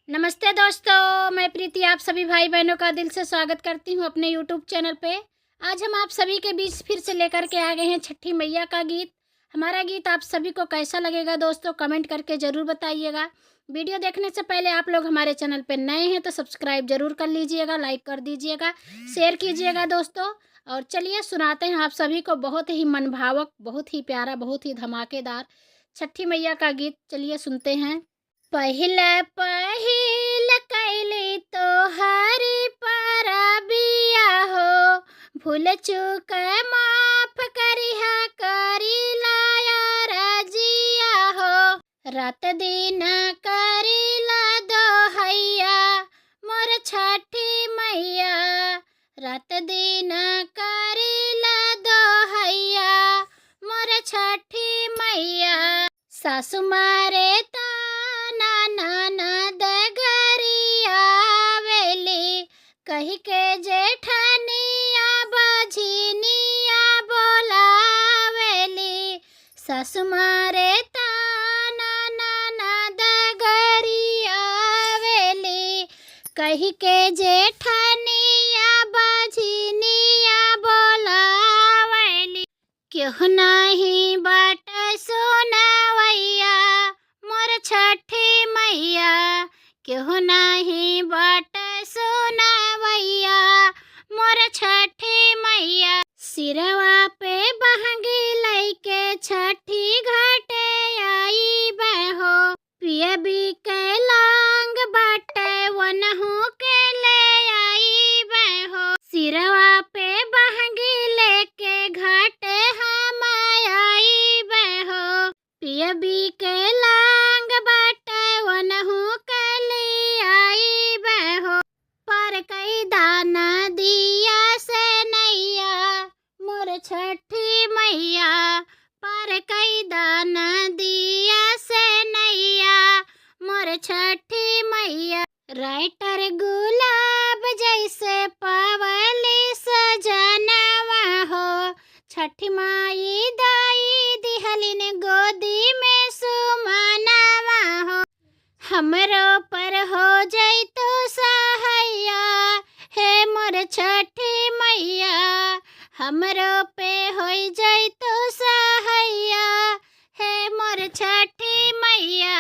नमस्ते दोस्तों, मैं प्रीति आप सभी भाई बहनों का दिल से स्वागत करती हूँ अपने यूट्यूब चैनल पे। आज हम आप सभी के बीच फिर से लेकर के आ गए हैं छठी मैया का गीत। हमारा गीत आप सभी को कैसा लगेगा दोस्तों, कमेंट करके ज़रूर बताइएगा। वीडियो देखने से पहले आप लोग हमारे चैनल पे नए हैं तो सब्सक्राइब ज़रूर कर लीजिएगा, लाइक कर दीजिएगा, शेयर कीजिएगा दोस्तों। और चलिए सुनाते हैं आप सभी को बहुत ही मनभावक, बहुत ही प्यारा, बहुत ही धमाकेदार छठी मैया का गीत। चलिए सुनते हैं। पहिला पहिल कैली तोहरी परबिया हो, भूल चूक माफ करिहा करी लाया रजिया हो। रात दिन करीला दोहैया मोर छठी मैया, रात दिन करीला दोहैया मोर छठी मैया। सासु मारे ननद गरिया वेली, कही के जेठनिया बझिनिया बोलावेली। सासु मारे ननद गरिया वेली, कही के जेठनिया बझिनिया बोलावेली। क्यों नहीं बाट सुनवैया मोर छठी मैया, क्यों नहीं बाट सुनवैया मोर छठी मैया। सिरवा पे बहंगी लैके छठी घाटे आई बहो, पिया भी के लांग बाटे वनहु के ले आई बहो। सिरवा पे बहंगी लेके घाटे हम आई बहो, पिया भी के लांग बाटे वनहु के ले आई बहो। पर कई दाना दिया से नैया मोर छठी मैया, पर कई दाना दिया से नैया मोर छठी मैया। राइटर गुलाब जैसे पावली सजनवा हो, छठी माई दाई दिहलिन गोदी में सुमनवा हो। हमरो पर हो जैतो सहाया हे मोर छठी मैया, हमरो